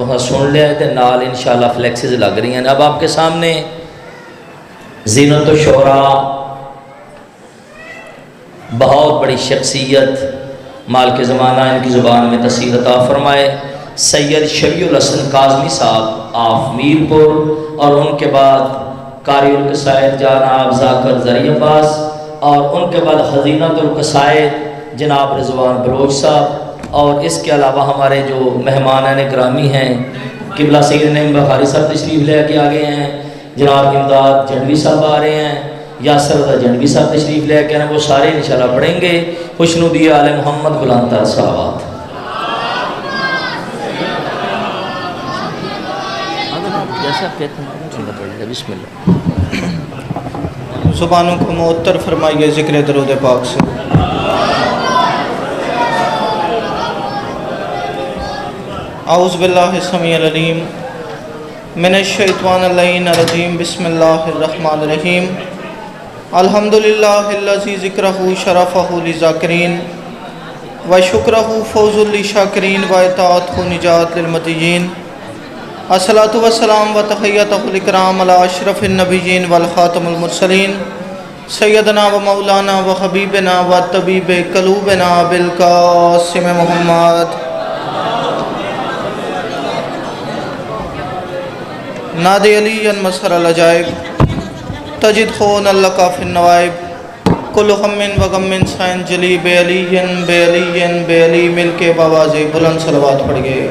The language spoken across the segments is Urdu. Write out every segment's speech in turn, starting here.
تو ہاں سن لیا ہے، نال انشاءاللہ فلیکسز لگ رہی ہیں۔ اب آپ کے سامنے زینت الشعراء، بہت بڑی شخصیت، مال کے زمانہ ان کی زبان میں تصحیح عطا فرمائے، سید شفیع الحسن کاظمی صاحب آف میر پور، اور ان کے بعد قاری القصائد جناب ذاکر زرعی عباس، اور ان کے بعد خزینۃ القصائد جناب رضوان بلوچ صاحب، اور اس کے علاوہ ہمارے جو مہمانان گرامی ہیں قبلہ سید نعیم بخاری صاحب تشریف لے کے آگے ہیں، جناب امداد جنوی صاحب آ رہے ہیں، یاسر رضا جنوی صاحب تشریف لے کے ہیں، وہ سارے انشاءاللہ پڑھیں گے خوشنودی آل محمد غلام طاہر صلوات۔ بسم اللہ۔ زبانوں کو معطر فرمائیے ذکر درود پاک سے۔ اعوذ باللہ السمیع العلیم من الشیطان اللعین الرجیم، بسم اللہ الرحمن الرحیم۔ الحمدللہ الذی ذکرہ شرفہ للذاکرین وشکرہ فوز للشاکرین واطاعتہ نجات للمطیعین۔ الصلاۃ والسلام وتحیۃ الاکرام علی اشرف النبیین والخاتم المرسلین، سیدنا و مولانا و حبیبنا و طبیب قلوبنا بالقاسم محمد۔ نادی علی مسخر العجائب تجد خون لک فی النوائب، کل ہم و غم سائن جلی بے علی بے علی بے علی، مل کے باواز بلند صلوات پڑھ گئے۔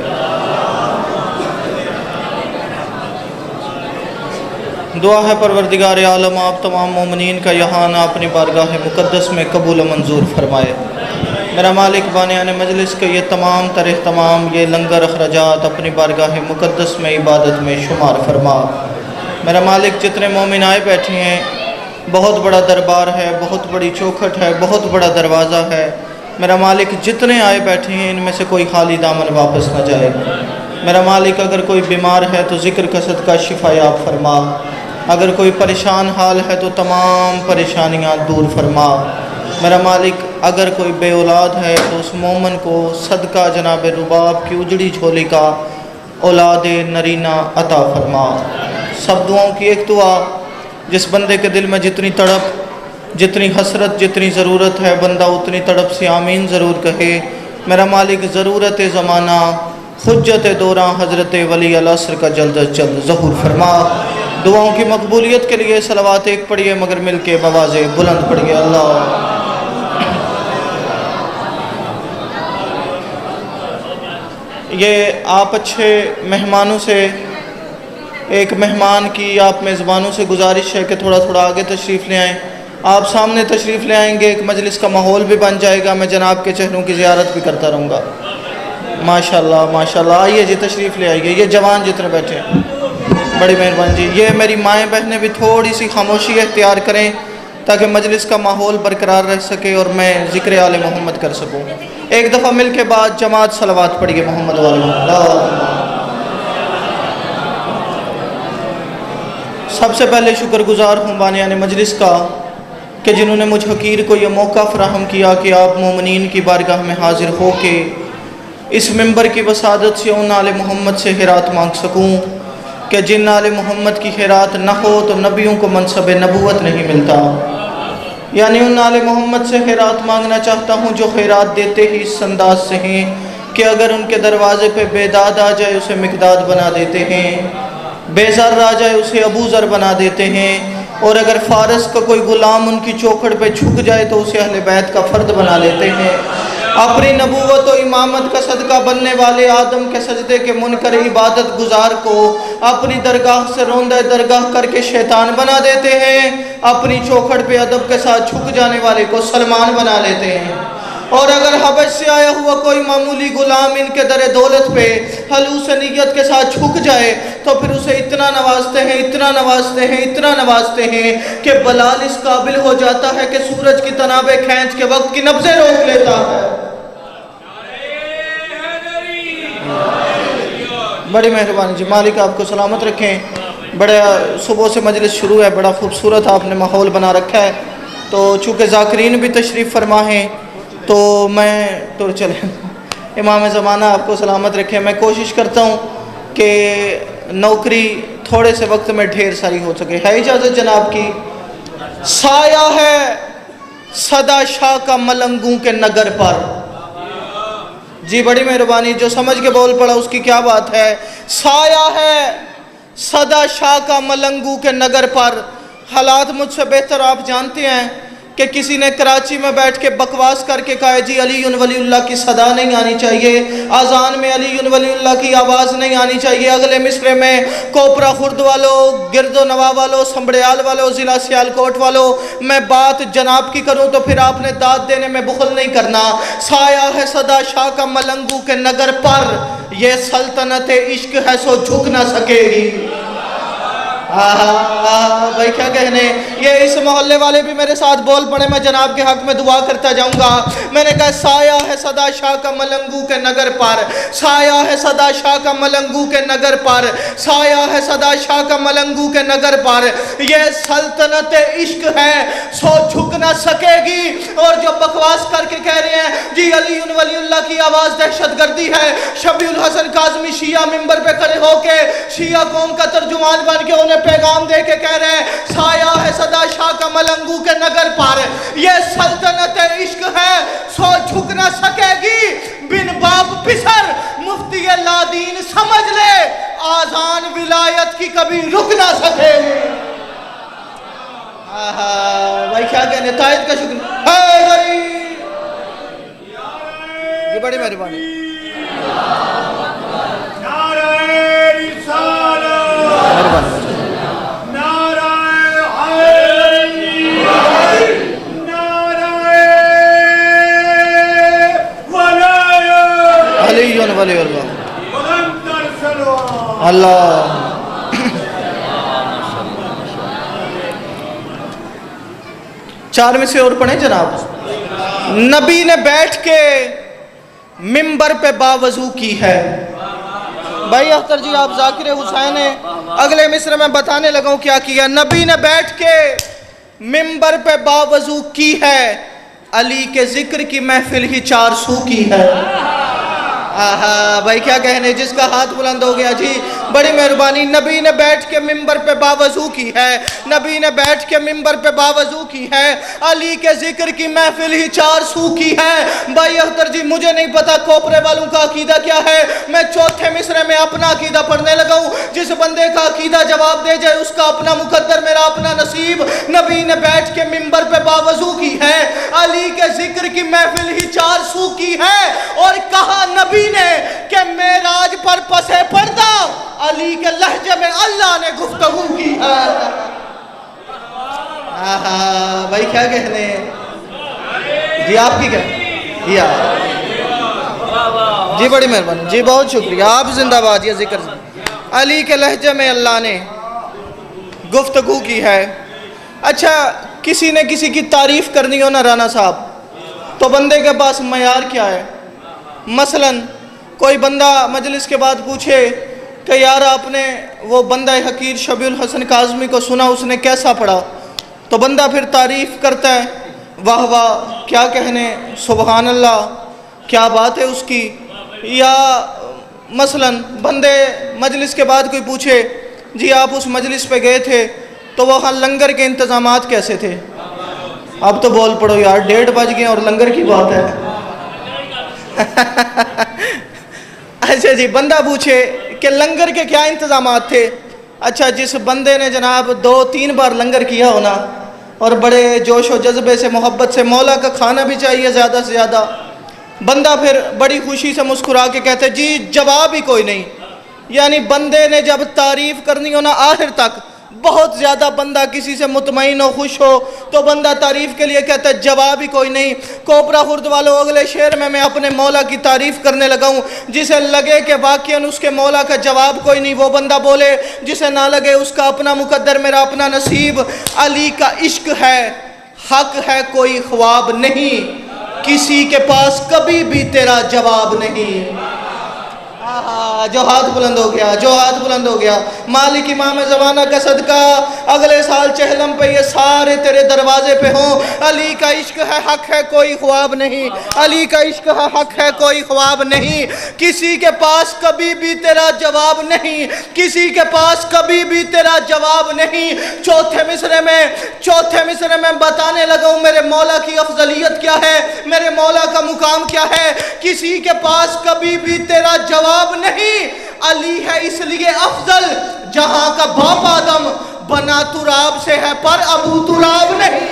دعا ہے پروردگار عالم آپ تمام مومنین کا یہاں نہ اپنی بارگاہ مقدس میں قبول و منظور فرمائے۔ میرا مالک بانیان مجلس کے یہ تمام تمام یہ لنگر اخراجات اپنی بارگاہ مقدس میں عبادت میں شمار فرما۔ میرا مالک جتنے مومن آئے بیٹھے ہیں، بہت بڑا دربار ہے، بہت بڑی چوکھٹ ہے، بہت بڑا دروازہ ہے۔ میرا مالک جتنے آئے بیٹھے ہیں ان میں سے کوئی خالی دامن واپس نہ جائے۔ میرا مالک اگر کوئی بیمار ہے تو ذکر کا صدقہ شفا یاب فرما، اگر کوئی پریشان حال ہے تو تمام پریشانیاں دور فرما۔ میرا مالک اگر کوئی بے اولاد ہے تو اس مومن کو صدقہ جناب رباب کی اجڑی جھولی کا اولاد نرینہ عطا فرما۔ سب دعاؤں کی ایک دعا، جس بندے کے دل میں جتنی تڑپ، جتنی حسرت، جتنی ضرورت ہے، بندہ اتنی تڑپ سے آمین ضرور کہے۔ میرا مالک ضرورت زمانہ حجت دوراں حضرت ولی العصر کا جلد از جلد ظہور فرما۔ دعاؤں کی مقبولیت کے لیے صلوات ایک پڑھیے مگر مل کے بواز بلند پڑھیے۔ اللہ یہ آپ اچھے مہمانوں سے، ایک مہمان کی آپ میزبانوں سے گزارش ہے کہ تھوڑا تھوڑا آگے تشریف لے آئیں۔ آپ سامنے تشریف لے آئیں گے، ایک مجلس کا ماحول بھی بن جائے گا، میں جناب کے چہروں کی زیارت بھی کرتا رہوں گا۔ ماشاءاللہ ماشاءاللہ، آئیے جی تشریف لے آئیے، یہ جوان جتنے بیٹھے ہیں، بڑی مہربانی جی۔ یہ میری مائیں بہنیں بھی تھوڑی سی خاموشی اختیار کریں تاکہ مجلس کا ماحول برقرار رہ سکے اور میں ذکر آل محمد کر سکوں۔ ایک دفعہ مل کے بعد جماعت صلوات پڑھیے محمد و آل محمد۔ سب سے پہلے شکر گزار ہوں بانیان مجلس کا کہ جنہوں نے مجھ حقیر کو یہ موقع فراہم کیا کہ آپ مومنین کی بارگاہ میں حاضر ہو کے اس ممبر کی وسادت سے ان آل محمد سے خیرات مانگ سکوں کہ جن آل محمد کی خیرات نہ ہو تو نبیوں کو منصب نبوت نہیں ملتا۔ یعنی ان آل محمد سے خیرات مانگنا چاہتا ہوں جو خیرات دیتے ہی اس انداز سے ہیں کہ اگر ان کے دروازے پہ بیداد آ جائے اسے مقداد بنا دیتے ہیں، بے ذر آ جائے اسے ابو ذر بنا دیتے ہیں، اور اگر فارس کا کوئی غلام ان کی چوکھٹ پہ جھک جائے تو اسے اہل بیت کا فرد بنا لیتے ہیں۔ اپنی نبوت و امامت کا صدقہ بننے والے آدم کے سجدے کے منکر عبادت گزار کو اپنی درگاہ سے روندہ درگاہ کر کے شیطان بنا دیتے ہیں، اپنی چوکھٹ پہ ادب کے ساتھ جھک جانے والے کو سلمان بنا لیتے ہیں۔ اور اگر حبش سے آیا ہوا کوئی معمولی غلام ان کے در دولت پہ خلوص نیت کے ساتھ جھک جائے تو پھر اسے اتنا نوازتے ہیں، اتنا نوازتے ہیں، اتنا نوازتے ہیں کہ بلال اس قابل ہو جاتا ہے کہ سورج کی تنابیں کھینچ کے وقت کی نبضیں روک لیتا ہے۔ بڑی مہربانی جی، مالک آپ کو سلامت رکھیں۔ بڑا صبح سے مجلس شروع ہے، بڑا خوبصورت آپ نے ماحول بنا رکھا ہے، تو چونکہ ذاکرین بھی تشریف فرما ہیں تو میں تو چلے امام زمانہ آپ کو سلامت رکھیں۔ میں کوشش کرتا ہوں کہ نوکری تھوڑے سے وقت میں ڈھیر ساری ہو سکے. ہے اجازت جناب کی؟ سایہ ہے صدا شاہ کا ملنگوں کے نگر پر. جی بڑی مہربانی، جو سمجھ کے بول پڑا اس کی کیا بات ہے. سایہ ہے صدا شاہ کا ملنگوں کے نگر پر. حالات مجھ سے بہتر آپ جانتے ہیں کہ کسی نے کراچی میں بیٹھ کے بکواس کر کے کہا جی علی ولی اللہ کی صدا نہیں آنی چاہیے، اذان میں علی ولی اللہ کی آواز نہیں آنی چاہیے. اگلے مصرے میں کوپرا خرد والوں، گرد و نواح والوں، سنبڑیال والوں، ضلع سیالکوٹ والوں، میں بات جناب کی کروں تو پھر آپ نے داد دینے میں بخل نہیں کرنا. سایہ ہے صدا شاہ کا ملنگوں کے نگر پر، یہ سلطنت عشق ہے سو جھک نہ سکے گی. بھائی کیا کہنے. یہ اس محلے والے بھی میرے ساتھ بول پڑے، میں جناب کے حق میں دعا کرتا جاؤں گا. میں نے کہا سایہ ہے صدا شاہ کا ملنگوں کے نگر پر، سایہ ہے صدا شاہ کا ملنگوں کے نگر پر، سایہ ہے صدا شاہ کا ملنگوں کے نگر پر. یہ سلطنت عشق ہے سو جھک نہ سکے گی. اور جو بکواس کر کے کہہ رہے ہیں جی علی ولی اللہ کی آواز دہشت گردی ہے، شبیع الحسن کاظمی شیعہ ممبر پہ کھڑے ہو کے شیعہ قوم کا ترجمان بن کے انہیں پیغام دے کے کہہ رہے ہیں سایہ ہے صدا شاہ کا ملنگوں کے نگر پر، یہ سلطنت عشق ہے سو جھک نہ سکے گی. بن باپ پسر مفتی لادین سمجھ لے، آذان ولایت کی کبھی رک نہ سکے گی. بھائی کیا کہنے. تائید کا شکر ہے. یہ بڑی مہربانی. علی ولی اللہ اللہ. چار میں سے اور پڑھیں جناب. نبی نے بیٹھ کے ممبر پہ باوضو کی ہے. بھائی اختر جی آپ ذاکر حسین ہیں، اگلے مصرے میں بتانے لگا ہوں کیا کیا. نبی نے بیٹھ کے ممبر پہ باوضو کی ہے، علی کے ذکر کی محفل ہی 400 کی ہے. بھائی کیا کہنے. جس کا ہاتھ بلند ہو گیا جی بڑی مہربانی. نبی نے بیٹھ کے ممبر پہ باوضو کی ہے، نبی نے بیٹھ کے ممبر پہ باوضو کی ہے، علی کے ذکر کی محفل ہی 400 کی ہے. بھائی اختر جی مجھے نہیں پتا کوپرے والوں کا عقیدہ کیا ہے، میں چوتھے مصرے میں اپنا عقیدہ پڑھنے لگا ہوں. جس بندے کا عقیدہ جواب دے جائے اس کا اپنا مقدر، میرا اپنا نصیب. نبی نے بیٹھ کے ممبر پہ باوضو کی ہے، علی کے ذکر کی محفل ہی 400 کی ہے. اور کہا نبی نے کہ معراج پر پسے پردہ علی کے لہجے میں اللہ نے گفتگو کی ہے. بھائی کیا کہنے. جی آپ کی کہنے جی بڑی مہربانی جی بہت شکریہ. آپ زندہ باد. یہ ذکر علی کے لہجے میں اللہ نے گفتگو کی ہے. اچھا کسی نے کسی کی تعریف کرنی ہو نا رانا صاحب تو بندے کے پاس معیار کیا ہے. مثلا کوئی بندہ مجلس کے بعد پوچھے کہ یار آپ نے وہ بندہ حقیر شبیع الحسن کاظمی کو سنا، اس نے کیسا پڑھا؟ تو بندہ پھر تعریف کرتا ہے، واہ واہ کیا کہنے، سبحان اللہ کیا بات ہے اس کی. یا مثلا بندے مجلس کے بعد کوئی پوچھے جی آپ اس مجلس پہ گئے تھے تو وہاں لنگر کے انتظامات کیسے تھے؟ اب تو بول پڑو یار 1:30 بج گئے اور لنگر کی بات ہے. اچھا جی بندہ پوچھے کہ لنگر کے کیا انتظامات تھے. اچھا جس بندے نے جناب 2-3 بار لنگر کیا ہونا اور بڑے جوش و جذبے سے محبت سے مولا کا کھانا بھی چاہیے زیادہ سے زیادہ، بندہ پھر بڑی خوشی سے مسکرا کے کہتے جی جواب ہی کوئی نہیں. یعنی بندے نے جب تعریف کرنی ہونا آخر تک بہت زیادہ بندہ کسی سے مطمئن ہو خوش ہو تو بندہ تعریف کے لیے کہتا ہے جواب ہی کوئی نہیں. کوپرا خرد والوں اگلے شعر میں اپنے مولا کی تعریف کرنے لگا ہوں. جسے لگے کہ واقعاً اس کے مولا کا جواب کوئی نہیں وہ بندہ بولے، جسے نہ لگے اس کا اپنا مقدر میرا اپنا نصیب. علی کا عشق ہے، حق ہے کوئی خواب نہیں، کسی کے پاس کبھی بھی تیرا جواب نہیں. جو ہاتھ بلند ہو گیا، جو ہاتھ بلند ہو گیا، مالک امام زمانہ کا صدقہ اگلے سال چہلم پہ یہ سارے تیرے دروازے پہ ہوں۔ علی کا عشق ہے، حق ہے، کوئی خواب نہیں، علی کا عشق ہے، حق ہے، کوئی خواب نہیں، کسی کے پاس کبھی بھی تیرا جواب نہیں، کسی کے پاس کبھی بھی تیرا جواب نہیں۔ چوتھے مصرے میں بتانے لگا ہوں میرے مولا کی افضلیت کیا ہے، میرے مولا کا مقام کیا ہے۔ کسی کے پاس کبھی بھی تیرا جواب نہیں، علی ہے اس لیے افضل، جہاں کا باپ آدم بنا تراب سے ہے پر ابو تراب نہیں۔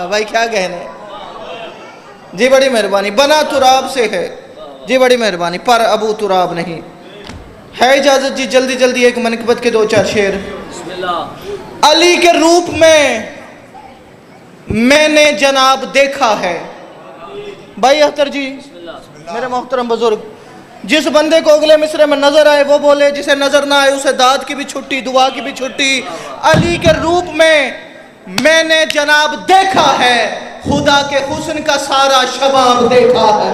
بھائی کیا کہنے، جی بڑی مہربانی، بنا تراب سے ہے، جی بڑی مہربانی، پر ابو تراب نہیں۔ ہے اجازت جی جلدی جلدی ایک منقبت کے دو چار شعر۔ علی کے روپ میں نے جناب دیکھا ہے، بھائی اختر جی میرے محترم بزرگ، جس بندے کو اگلے مصرے میں نظر آئے وہ بولے، جسے نظر نہ آئے اسے داد کی بھی چھٹی، دعا کی بھی چھٹی۔ علی کے روپ میں نے جناب دیکھا ہے، خدا کے حسن کا سارا شباب دیکھا ہے۔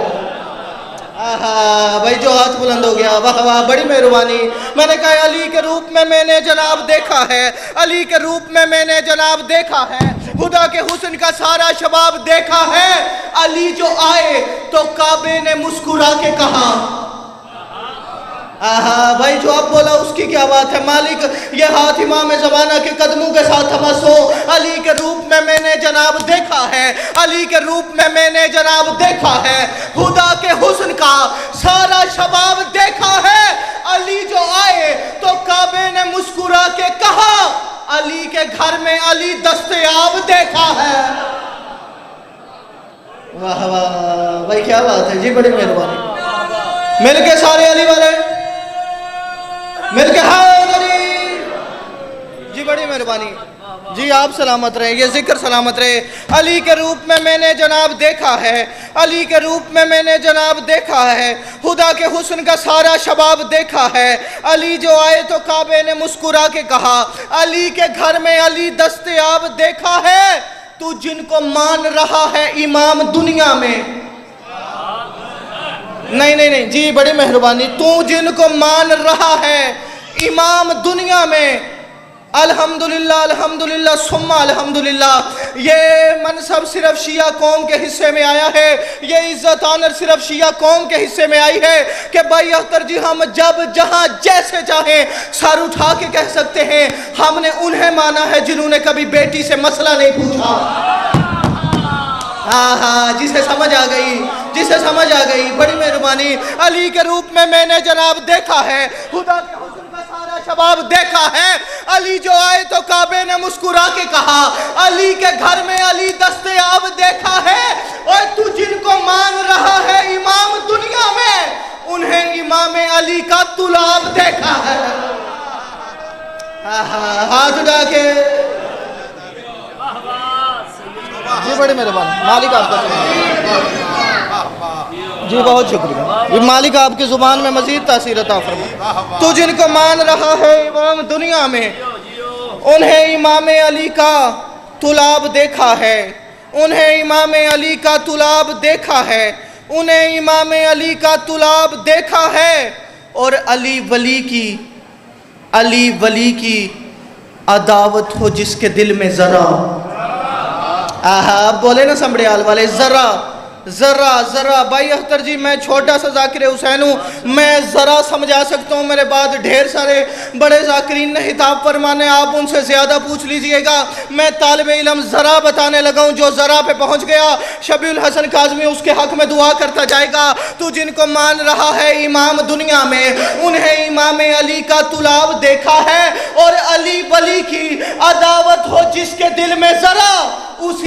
بھائی جو ہاتھ بلند ہو گیا، واہ واہ، بڑی مہربانی۔ میں نے کہا علی کے روپ میں نے جناب دیکھا ہے، علی کے روپ میں نے جناب دیکھا ہے، خدا کے حسن کا سارا شباب دیکھا ہے۔ علی جو آئے تو کعبے نے مسکرا کے کہا، بھائی جو اب بولا اس کی کیا بات ہے۔ مالک یہ ہاتھ امام زمانہ کے قدموں کے ساتھ تمسو، علی کے روپ میں نے جناب دیکھا ہے، علی کے روپ میں نے جناب دیکھا ہے، خدا کے حسن کا سارا شباب دیکھا ہے۔ علی جو آئے تو کعبے نے مسکرا کے کہا، علی کے گھر میں علی دستیاب دیکھا ہے۔ واہ واہ، بھائی کیا بات ہے، جی بڑی مہربانی۔ مل کے سارے علی والے مل کے حیدری، جی بڑی مہربانی، جی آپ سلامت رہے، یہ ذکر سلامت رہے۔ علی کے روپ میں نے جناب دیکھا ہے، علی کے روپ میں نے جناب دیکھا ہے، خدا کے حسن کا سارا شباب دیکھا ہے۔ علی جو آئے تو کعبے نے مسکرا کے کہا، علی کے گھر میں علی دستیاب دیکھا ہے۔ تو جن کو مان رہا ہے امام دنیا میں، نہیں جی بڑی مہربانی، تو جن کو مان رہا ہے امام دنیا میں، الحمدللہ الحمدللہ ثم الحمدللہ، یہ منصب صرف شیعہ قوم کے حصے میں آیا ہے، یہ عزت آنر صرف شیعہ قوم کے حصے میں آئی ہے کہ بھائی اختر جی ہم جب جہاں جیسے چاہیں سر اٹھا کے کہہ سکتے ہیں ہم نے انہیں مانا ہے جنہوں نے کبھی بیٹی سے مسئلہ نہیں پوچھا۔ جسے سمجھ آ گئی، جسے سمجھ آ گئی، بڑی مہربانی۔ علی کے روپ میں نے جناب دیکھا ہے، خدا کے حسن کا سارا شباب دیکھا ہے۔ علی جو آئے تو کعبے نے مسکرا کے کہا، علی کے گھر میں علی دستیاب دیکھا ہے۔ اور تو جن کو مان رہا ہے امام دنیا میں، انہیں امام علی کا طلاب دیکھا ہے۔ ہاتھ اٹھا کے، جی بڑی مہربانی، مالک آپ کا جی بہت شکریہ، یہ مالک آپ کی زبان میں مزید تاثیر عطا فرمائے۔ تو جن کو مان رہا ہے امام دنیا میں، انہیں امام علی کا طلاب دیکھا ہے، انہیں امام علی کا طلاب دیکھا ہے، انہیں امام علی کا طلاب دیکھا ہے۔ اور علی ولی کی عداوت ہو جس کے دل میں ذرا، اب بولے نا سمبڑیال والے، ذرا بھائی اختر جی میں چھوٹا سا ذاکر حسین ہوں، میں ذرا سمجھا سکتا ہوں، میرے بعد ڈھیر سارے بڑے ذاکرین نے خطاب فرمانے، آپ ان سے زیادہ پوچھ لیجئے گا، میں طالب علم ذرا بتانے لگا ہوں، جو ذرا پہ پہنچ گیا شبیع الحسن کاظمی اس کے حق میں دعا کرتا جائے گا۔ تو جن کو مان رہا ہے امام دنیا میں، انہیں امام علی کا طلاب دیکھا ہے، اور علی ولی کی عداوت ہو جس کے دل میں ذرا، اسی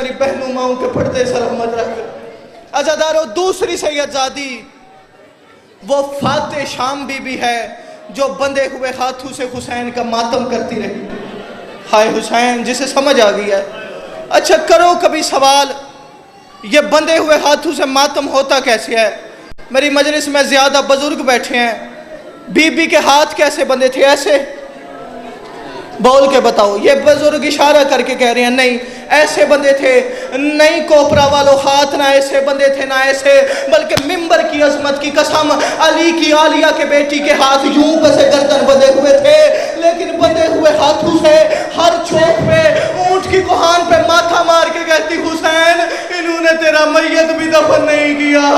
میری بہنوں ماؤں کے پردے سلامت رکھ۔ عزادارو، دوسری سیدزادی وہ فاتح شام بی بی ہے جو بندھے ہوئے ہاتھوں سے حسین کا ماتم کرتی رہی۔ ہائے حسین، جسے سمجھ آ گئی ہے۔ اچھا کرو کبھی سوال، یہ بندھے ہوئے ہاتھوں سے ماتم ہوتا کیسے ہے؟ میری مجلس میں زیادہ بزرگ بیٹھے ہیں، بی بی کے ہاتھ کیسے بندھے تھے؟ ایسے بول کے بتاؤ۔ یہ بزرگ اشارہ کر کے کہہ رہے ہیں نہیں ایسے بندے تھے، نہیں کوپرا والو ہاتھ نہ ایسے بندے تھے نہ ایسے، بلکہ ممبر کی عظمت کی قسم علی کی عالیہ کے بیٹی کے ہاتھ یوں پسے گردن بندھے ہوئے تھے، لیکن بندھے ہوئے ہاتھوں سے ہر چوک پہ اونٹ کی کوہان پہ ماتھا مار کے کہتی حسین انہوں نے تیرا میت بھی دفن نہیں کیا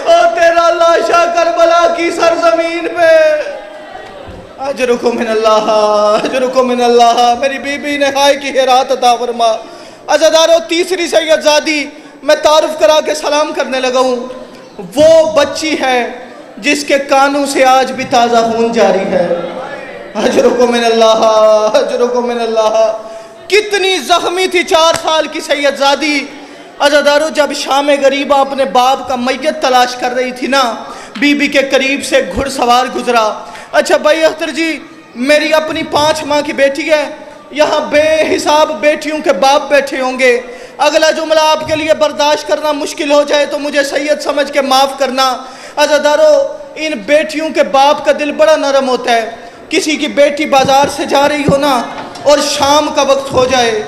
اور تیرا لاشا کربلا کی سرزمین پہ۔ اجرکم من اللہ، اجرکم من اللہ۔ میری بی بی نے ہائے کی حیرات عطا فرما۔ عزادارو، تیسری سیدزادی میں تعارف کرا کے سلام کرنے لگا ہوں، وہ بچی ہے جس کے کانوں سے آج بھی تازہ خون جاری ہے۔ اجرکم من اللہ، اجرکم من اللہ۔ کتنی زخمی تھی 4 سال کی سیدزادی۔ عزادارو، جب شام غریبہ اپنے باپ کا میت تلاش کر رہی تھی نا، بی بی کے قریب سے گھڑ سوار گزرا۔ اچھا بھائی اختر جی، میری اپنی 5 ماہ کی بیٹی ہے، یہاں بے حساب بیٹیوں کے باپ بیٹھے ہوں گے، اگلا جملہ آپ کے لیے برداشت کرنا مشکل ہو جائے تو مجھے سید سمجھ کے معاف کرنا۔ عزادارو، ان بیٹیوں کے باپ کا دل بڑا نرم ہوتا ہے۔ کسی کی بیٹی بازار سے جا رہی ہو نا اور شام کا وقت ہو جائے،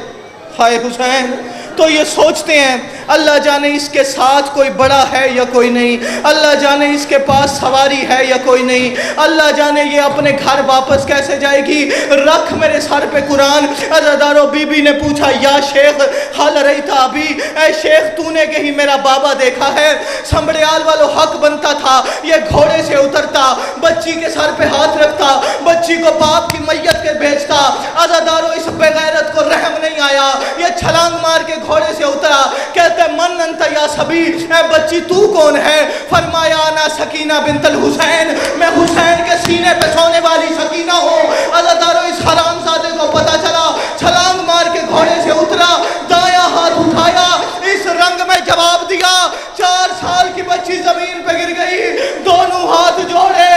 ہائے حسین، تو یہ سوچتے ہیں اللہ جانے اس کے ساتھ کوئی بڑا ہے یا کوئی نہیں، اللہ جانے اس کے پاس سواری ہے یا کوئی نہیں، اللہ جانے یہ اپنے گھر واپس کیسے جائے گی، رکھ میرے سر پہ قرآن۔ عزادارو، بی بی نے پوچھا یا شیخ حل رہی تھا ابھی، اے شیخ تو نے کہیں میرا بابا دیکھا ہے؟ سنبڑیال والو حق بنتا تھا یہ گھوڑے سے اترتا، بچی کے سر پہ ہاتھ رکھتا، بچی کو باپ کی میت کے بھیجتا۔ عزادارو، اس بے غیرت کو رحم نہیں آیا، یہ چھلانگ مار کے گھوڑے سے اترا، کہتے من انت یا سبی، اے بچی تو کون ہے؟ فرمایا انا سکینہ بنت الحسین، میں حسین کے سینے پہ سونے والی سکینہ ہوں۔ عزادارو، اس حرام زادے کو پتا چلا، چھلانگ مار کے گھوڑے سے اترا، دایاں ہاتھ اٹھایا، اس رنگ میں جواب دیا، 4 سال کی بچی زمین پہ گر گئی، دونوں ہاتھ جوڑے،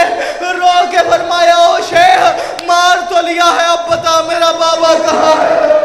رو کے فرمایا او شیخ مار تو لیا ہے، اب بتا میرا بابا کہاں ہے؟